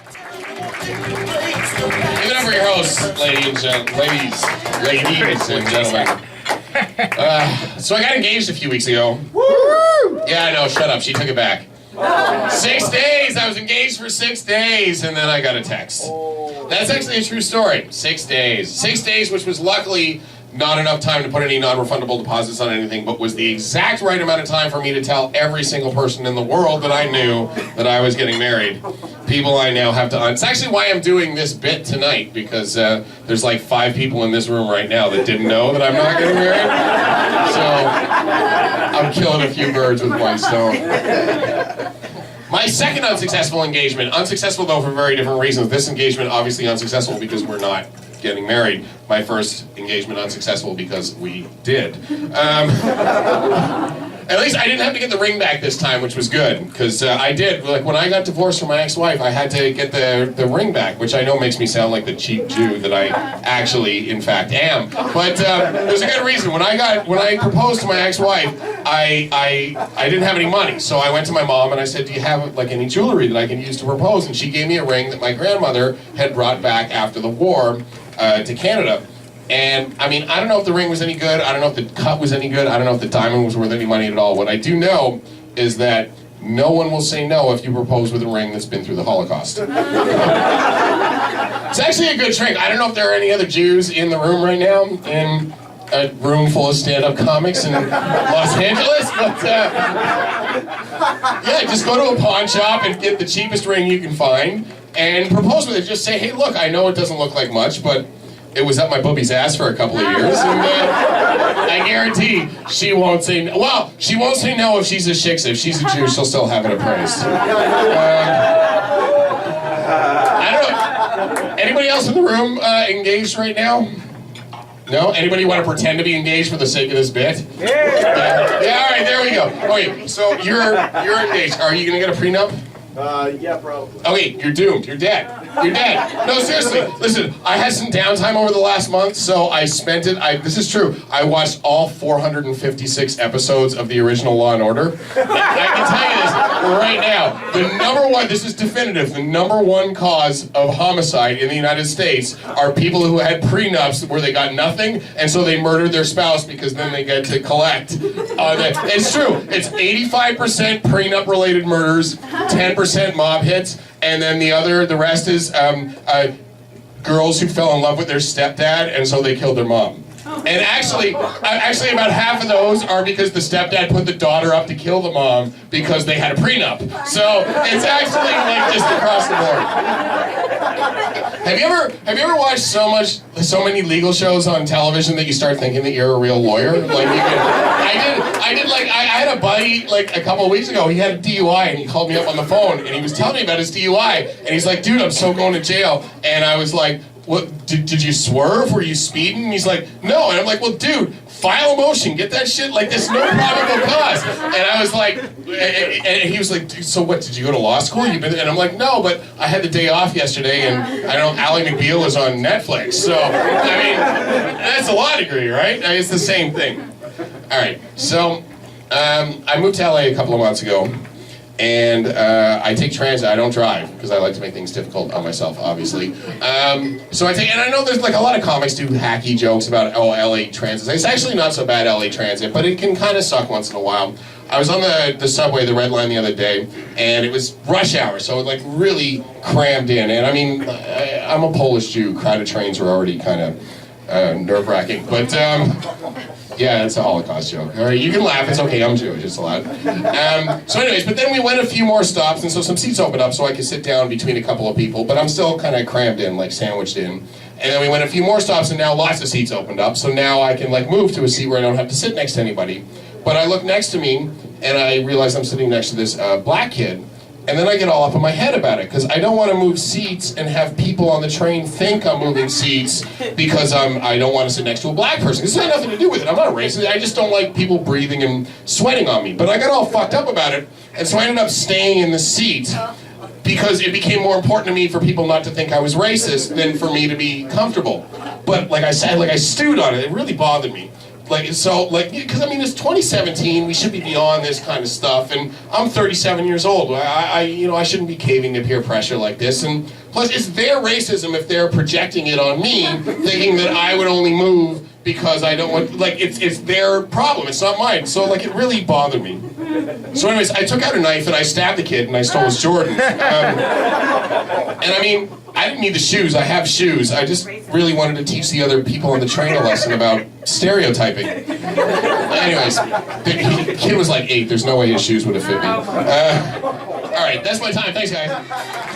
Give it up for your hosts, ladies and gentlemen. So I got engaged a few weeks ago. Woo! Yeah, I know, shut up, she took it back. 6 days, I was engaged for 6 days, and then I got a text. That's actually a true story, 6 days. 6 days, which was luckily not enough time to put any non-refundable deposits on anything, but was the exact right amount of time for me to tell every single person in the world that I knew that I was getting married. People I now have to It's actually why I'm doing this bit tonight, because there's like 5 people in this room right now that didn't know that I'm not getting married. So I'm killing a few birds with one stone. My second unsuccessful engagement, unsuccessful though for very different reasons. This engagement obviously unsuccessful because we're not getting married. My first engagement unsuccessful because we did. At least I didn't have to get the ring back this time, which was good, because I did. Like when I got divorced from my ex-wife, I had to get the ring back, which I know makes me sound like the cheap Jew that I actually, in fact, am. But there's a good reason. When I proposed to my ex-wife, I didn't have any money, so I went to my mom and I said, "Do you have like any jewelry that I can use to propose?" And she gave me a ring that my grandmother had brought back after the war to Canada. And, I mean, I don't know if the ring was any good, I don't know if the cut was any good, I don't know if the diamond was worth any money at all. What I do know is that no one will say no if you propose with a ring that's been through the Holocaust. It's actually a good trick. I don't know if there are any other Jews in the room right now, in a room full of stand-up comics in Los Angeles, but, yeah, just go to a pawn shop and get the cheapest ring you can find, and propose with it. Just say, "Hey, look, I know it doesn't look like much, but it was up my boobie's ass for a couple of years, and I guarantee she won't say no." Well, she won't say no if she's a shiksa. If she's a Jew, she'll still have it appraised. I don't know. Anybody else in the room engaged right now? No? Anybody want to pretend to be engaged for the sake of this bit? Yeah, all right, there we go. Okay, so you're engaged. Are you going to get a prenup? Yeah, probably. Okay, you're doomed. You're dead. You're dead. No, seriously. Listen, I had some downtime over the last month, so I spent it. This is true. I watched all 456 episodes of the original Law and Order. I can tell you this right now. The number one, this is definitive, the number one cause of homicide in the United States are people who had prenups where they got nothing, and so they murdered their spouse because then they get to collect. It's true. It's 85% prenup-related murders, 10% mob hits, and then the rest is girls who fell in love with their stepdad, and so they killed their mom. And actually about half of those are because the stepdad put the daughter up to kill the mom because they had a prenup. So it's actually like just across the board. Have you ever watched so many legal shows on television that you start thinking that you're a real lawyer? Like I had a buddy like a couple of weeks ago. He had a DUI and he called me up on the phone and he was telling me about his DUI and he's like, "Dude, I'm so going to jail." And I was like, "What? Did you swerve? Were you speeding?" And he's like, "No." And I'm like, "Well, dude, file a motion, get that shit, like, there's no probable cause." And I was like, and he was like, "Dude, so what, did you go to law school? You've been," and I'm like, "No, but I had the day off yesterday, and I don't know, Ally McBeal is on Netflix." So, I mean, that's a law degree, right? I mean, it's the same thing. All right, so I moved to LA a couple of months ago. And I take transit. I don't drive because I like to make things difficult on myself, obviously. So I take, and I know there's like a lot of comics do hacky jokes about, oh, LA transit. It's actually not so bad, LA transit, but it can kind of suck once in a while. I was on the subway, the Red Line, the other day, and it was rush hour, so it like really crammed in. And I mean, I'm a Polish Jew. Crowded trains were already kind of nerve-wracking, but. Yeah, it's a Holocaust joke. All right, you can laugh. It's okay. I'm Jewish. It's allowed. So anyways, but then we went a few more stops, and so some seats opened up so I could sit down between a couple of people, but I'm still kind of crammed in, like sandwiched in. And then we went a few more stops, and now lots of seats opened up, so now I can like move to a seat where I don't have to sit next to anybody. But I look next to me, and I realize I'm sitting next to this black kid, and then I get all up in my head about it, because I don't want to move seats and have people on the train think I'm moving seats because I don't want to sit next to a black person. This has nothing to do with it. I'm not racist. I just don't like people breathing and sweating on me. But I got all fucked up about it, and so I ended up staying in the seat because it became more important to me for people not to think I was racist than for me to be comfortable. But like I said, like I stewed on it. It really bothered me. because I mean, it's 2017. We should be beyond this kind of stuff, and I'm 37 years old. I shouldn't be caving to peer pressure like this. And plus, it's their racism if they're projecting it on me, thinking that I would only move because I don't want. Like, it's their problem. It's not mine. So like, it really bothered me. So anyways, I took out a knife and I stabbed the kid and I stole his Jordans. And I mean, I didn't need the shoes. I have shoes. I just really wanted to teach the other people on the train a lesson about stereotyping. Anyways, the kid was like 8. There's no way his shoes would have fit me. All right, that's my time. Thanks, guys.